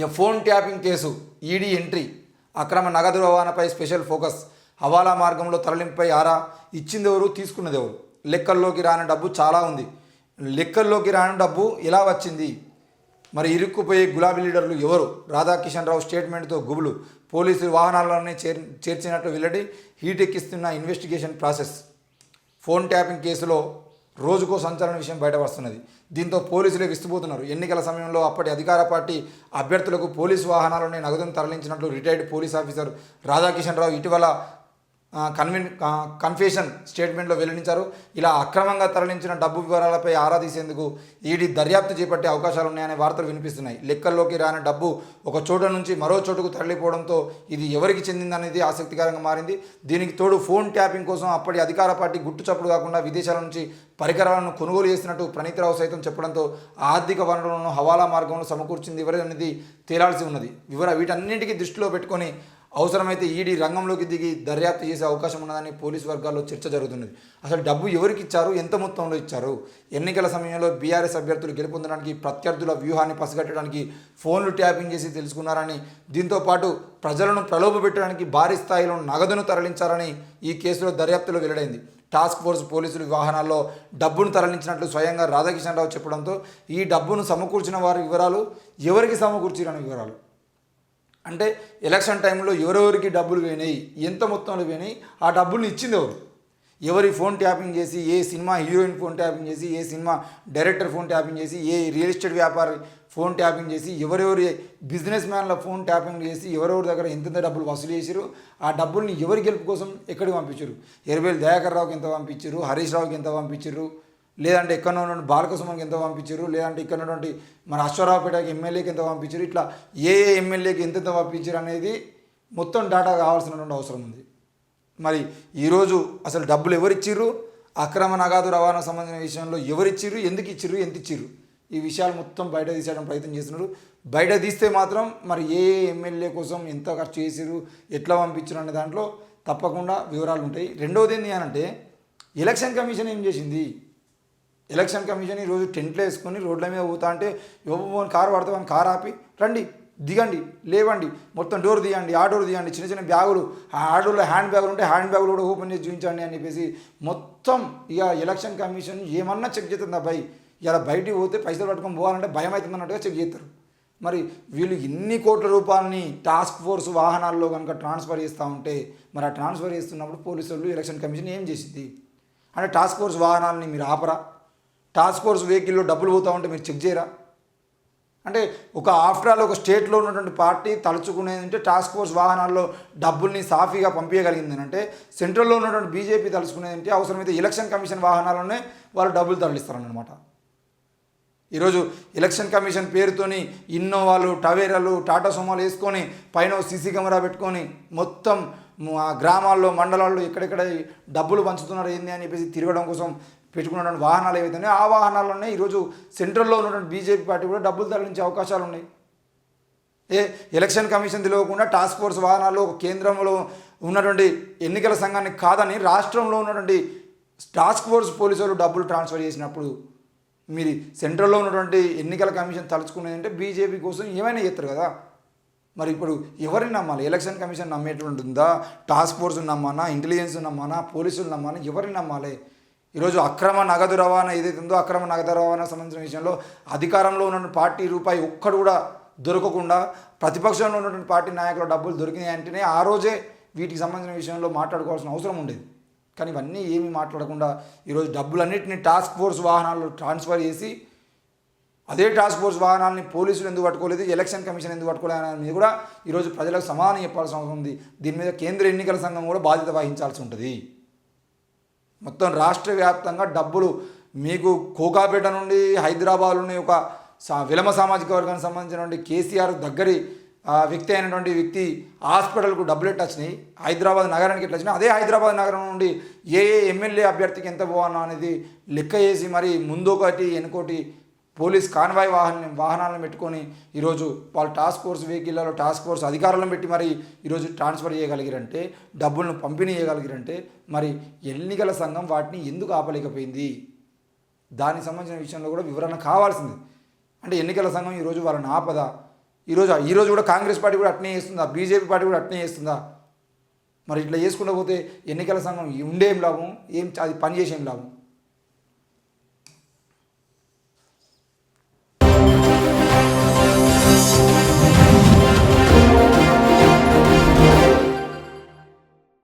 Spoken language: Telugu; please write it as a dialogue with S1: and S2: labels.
S1: ఇక phone tapping case ED entry, అక్రమ నగదు రవాణాపై స్పెషల్ ఫోకస్, హవాలా మార్గంలో తరలింపుపై ఆరా, ఇచ్చింది ఎవరు తీసుకున్నది ఎవరు, లెక్కల్లోకి రాని డబ్బు చాలా ఉంది, లెక్కల్లోకి రాని డబ్బు ఎలా వచ్చింది, మరి ఇరుక్కుపోయే గులాబీ లీడర్లు ఎవరు, రాధాకిషన్ రావు స్టేట్మెంట్తో గుబులు, పోలీసులు వాహనాల్లోనే చేర్చినట్లు వెల్లడి, హీటెక్కిస్తున్న ఇన్వెస్టిగేషన్ ప్రాసెస్. ఫోన్ ట్యాపింగ్ కేసులో రోజుకో సంచలన విషయం బయటవస్తున్నది. దీంతో పోలీసులే విస్తుపోతున్నారు. ఎన్నికల సమయంలో అప్పటి అధికార పార్టీ అభ్యర్థులకు పోలీసు వాహనాల్లోనే నగదును తరలించినట్లు రిటైర్డ్ పోలీస్ ఆఫీసర్ రాధాకిషన్ రావు ఇటీవల కన్ఫెషన్ స్టేట్మెంట్లో వెల్లడించారు. ఇలా అక్రమంగా తరలించిన డబ్బు వివరాలపై ఆరా తీసేందుకు ఈడీ దర్యాప్తు చేపట్టే అవకాశాలు ఉన్నాయనే వార్తలు వినిపిస్తున్నాయి. లెక్కల్లోకి రాని డబ్బు ఒక చోట నుంచి మరో చోటుకు తరలిపోవడంతో ఇది ఎవరికి చెందిందనేది ఆసక్తికరంగా మారింది. దీనికి తోడు ఫోన్ ట్యాపింగ్ కోసం అప్పటి అధికార పార్టీ గుట్టుచప్పుడు కాకుండా విదేశాల నుంచి పరికరాలను కొనుగోలు చేసినట్టు ప్రణీతరావు సైతం చెప్పడంతో ఆర్థిక వనరులను హవాలా మార్గంలో సమకూర్చింది ఎవరనేది తేలాల్సి ఉన్నది. వీటన్నింటికీ దృష్టిలో పెట్టుకొని అవసరమైతే ఈడీ రంగంలోకి దిగి దర్యాప్తు చేసే అవకాశం ఉన్నదని పోలీసు వర్గాల్లో చర్చ జరుగుతున్నది. అసలు డబ్బు ఎవరికి ఇచ్చారు, ఎంత మొత్తంలో ఇచ్చారు, ఎన్నికల సమయంలో బీఆర్ఎస్ అభ్యర్థులు గెలుపొందడానికి ప్రత్యర్థుల వ్యూహాన్ని పసిగట్టడానికి ఫోన్లు ట్యాపింగ్ చేసి తెలుసుకున్నారని, దీంతోపాటు ప్రజలను ప్రలోభపెట్టడానికి భారీ స్థాయిలో నగదును తరలించారని ఈ కేసులో దర్యాప్తులో వెల్లడైంది. టాస్క్ ఫోర్స్ పోలీసులు వాహనాల్లో డబ్బును తరలించినట్లు స్వయంగా రాధాకిషన్ రావు చెప్పడంతో ఈ డబ్బును సమకూర్చిన వారి వివరాలు, ఎవరికి సమకూర్చిరనే వివరాలు, అంటే ఎలక్షన్ టైంలో ఎవరెవరికి డబ్బులు పోయినాయి, ఎంత మొత్తంలో పోయినాయి, ఆ డబ్బుల్ని ఇచ్చింది ఎవరు, ఎవరి ఫోన్ ట్యాపింగ్ చేసి, ఏ సినిమా హీరోయిన్ ఫోన్ ట్యాపింగ్ చేసి, ఏ సినిమా డైరెక్టర్ ఫోన్ ట్యాపింగ్ చేసి, ఏ రియల్ ఎస్టేట్ వ్యాపారి ఫోన్ ట్యాపింగ్ చేసి, ఎవరెవరి బిజినెస్ మ్యాన్ల ఫోన్ ట్యాపింగ్ చేసి, ఎవరెవరి దగ్గర ఎంతెంత డబ్బులు వసూలు చేశారు, ఆ డబ్బుల్ని ఎవరి గెలుపు కోసం ఎక్కడికి పంపించారు, ఎర్రబెల్లి దయాకర్ రావుకి ఎంత పంపించారు, హరీష్ రావుకి ఎంత పంపించారు, లేదంటే ఎక్కడ ఉన్నటువంటి బాలకృష్ణకి ఎంత పంపించారు, లేదంటే ఇక్కడ ఉన్నటువంటి మన అశ్వరావుపేటకి ఎమ్మెల్యేకి ఎంత పంపించారు, ఇట్లా ఏ ఎమ్మెల్యేకి ఎంతెంత పంపించారు అనేది మొత్తం డేటా కావాల్సినటువంటి అవసరం ఉంది. మరి ఈరోజు అసలు డబ్బులు ఎవరిచ్చిర్రు, అక్రమ నగదు రవాణా సంబంధించిన విషయంలో ఎవరిచ్చిర్రు, ఎందుకు ఇచ్చిర్రు, ఎంత ఇచ్చిర్రు, ఈ విషయాలు మొత్తం బయట తీసేయడం ప్రయత్నం చేస్తున్నారు. బయట తీస్తే మాత్రం మరి ఏ ఎమ్మెల్యే కోసం ఎంత ఖర్చు చేసిర్రు, ఎట్లా పంపించారు అనే దాంట్లో తప్పకుండా వివరాలు ఉంటాయి. రెండవది ఏంటి అంటే ఎలక్షన్ కమిషన్ ఏం చేసింది, ఎలక్షన్ కమిషన్ ఈరోజు టెంట్లు వేసుకొని రోడ్ల మీద పోతా అంటే ఎవరు కారు పడతామని కారు ఆపి రండి దిగండి లేవండి మొత్తం డోర్ తీయండి, ఆ డోర్ తీయండి, చిన్న చిన్న బ్యాగులు, ఆ ఆడోళ్ళ హ్యాండ్ బ్యాగులు ఉంటే హ్యాండ్ బ్యాగులు కూడా ఓపెన్ చేసి చూపించండి అని చెప్పేసి మొత్తం ఇక ఎలక్షన్ కమిషన్ ఏమన్నా చెక్ చేస్తుంది. అబ్బాయి ఇలా బయటికి పోతే పైసలు పట్టుకొని పోవాలంటే భయం అవుతుంది అన్నట్టుగా చెక్ చేస్తారు. మరి వీళ్ళు ఇన్ని కోట్ల రూపాయలని టాస్క్ ఫోర్స్ వాహనాల్లో కనుక ట్రాన్స్ఫర్ చేస్తూ ఉంటే మరి ఆ ట్రాన్స్ఫర్ చేస్తున్నప్పుడు పోలీసులు ఎలక్షన్ కమిషన్ ఏం చేసింది అంటే టాస్క్ ఫోర్స్ వాహనాలని మీరు ఆపరా, టాస్క్ ఫోర్స్ వెహికల్లో డబ్బులు పోతూ ఉంటే మీరు చెక్ చేయరా, అంటే ఒక ఆఫ్టర్ ఆల్ ఒక స్టేట్లో ఉన్నటువంటి పార్టీ తలుచుకునేది అంటే టాస్క్ ఫోర్స్ వాహనాల్లో డబ్బుల్ని సాఫీగా పంపించగలిగింది అంటే సెంట్రల్లో ఉన్నటువంటి బీజేపీ తలుచుకునేది అంటే అవసరమైతే ఎలక్షన్ కమిషన్ వాహనాల్లోనే వాళ్ళు డబ్బులు తరలిస్తారన్నమాట. ఈరోజు ఎలక్షన్ కమిషన్ పేరుతోని ఇన్నోవాలు, టవేరాలు, టాటా సుమోలు వేసుకొని పైన సీసీ కెమెరా పెట్టుకొని మొత్తం ఆ గ్రామాల్లో, మండలాల్లో ఎక్కడెక్కడ డబ్బులు పంచుతున్నారు ఏంది అని చెప్పేసి తిరగడం కోసం పెట్టుకున్నటువంటి వాహనాలు ఏవైతే ఆ వాహనాల్లోనే ఈరోజు సెంట్రల్లో ఉన్నటువంటి బీజేపీ పార్టీ కూడా డబ్బులు తరలించే అవకాశాలు ఉన్నాయి. ఎలక్షన్ కమిషన్ తెలియకుండా టాస్క్ ఫోర్స్ వాహనాల్లో కేంద్రంలో ఉన్నటువంటి ఎన్నికల సంఘాన్ని కాదని రాష్ట్రంలో ఉన్నటువంటి టాస్క్ ఫోర్స్ పోలీసులు డబ్బులు ట్రాన్స్ఫర్ చేసినప్పుడు మీరు సెంట్రల్లో ఉన్నటువంటి ఎన్నికల కమిషన్ తలుచుకునేది అంటే బీజేపీ కోసం ఏమైనా చేస్తారు కదా. మరి ఇప్పుడు ఎవరిని నమ్మాలి, ఎలక్షన్ కమిషన్ నమ్మేటువంటి ఉందా, టాస్క్ ఫోర్స్ నమ్మానా, ఇంటెలిజెన్స్ నమ్మానా, పోలీసులు నమ్మానా, ఎవరిని నమ్మాలి? ఈరోజు అక్రమ నగదు రవాణా ఏదైతే ఉందో అక్రమ నగదు రవాణా సంబంధించిన విషయంలో అధికారంలో ఉన్న పార్టీ రూపాయి ఒక్కడు కూడా దొరకకుండా ప్రతిపక్షంలో ఉన్నటువంటి పార్టీ నాయకుల డబ్బులు దొరికినాయి అంటేనే ఆ రోజే వీటికి సంబంధించిన విషయంలో మాట్లాడుకోవాల్సిన అవసరం ఉండేది. కానీ ఇవన్నీ ఏమీ మాట్లాడకుండా ఈరోజు డబ్బులన్నింటినీ టాస్క్ ఫోర్స్ వాహనాల్లో ట్రాన్స్ఫర్ చేసి అదే టాస్క్ ఫోర్స్ వాహనాలని పోలీసులు ఎందుకు పట్టుకోలేదు, ఎలక్షన్ కమిషన్ ఎందుకు పట్టుకోలేదు అనేది కూడా ఈరోజు ప్రజలకు సమాధానం చెప్పాల్సిన అవసరం ఉంది. దీని మీద కేంద్ర ఎన్నికల సంఘం కూడా బాధ్యత వహించాల్సి ఉంటుంది. మొత్తం రాష్ట్ర వ్యాప్తంగా డబ్బులు మీకు కోకాపేట నుండి హైదరాబాద్ నుండి ఒక విలమ సామాజిక వర్గానికి సంబంధించినటువంటి కేసీఆర్ దగ్గరి వ్యక్తి అయినటువంటి వ్యక్తి హాస్పిటల్కు డబ్బులు ఎట్లా వచ్చినాయి, హైదరాబాద్ నగరానికి ఎట్లా వచ్చినాయి, అదే హైదరాబాద్ నగరం నుండి ఏ ఎమ్మెల్యే అభ్యర్థికి ఎంత పోవాలన్నా అనేది లెక్క చేసి మరి ముందొకటి వెనుకోటి పోలీస్ కాన్వాయ్ వాహనాలను పెట్టుకొని ఈరోజు వాళ్ళు టాస్క్ ఫోర్స్ వెహికల్లో టాస్క్ ఫోర్స్ అధికారులను పెట్టి మరి ఈరోజు ట్రాన్స్ఫర్ చేయగలిగిరంటే, డబ్బులను పంపిణీ చేయగలిగిరంటే మరి ఎన్నికల సంఘం వాటిని ఎందుకు ఆపలేకపోయింది? దానికి సంబంధించిన విషయంలో కూడా వివరణ కావాల్సింది. అంటే ఎన్నికల సంఘం ఈరోజు వాళ్ళని ఆపదా, ఈరోజు కూడా కాంగ్రెస్ పార్టీ కూడా అట్నే చేస్తుందా, బీజేపీ పార్టీ కూడా అట్నే చేస్తుందా? మరి ఇట్లా చేసుకుంటూ పోతే ఎన్నికల సంఘం ఉండేం లాభం, అది పని చేసేం లాభం?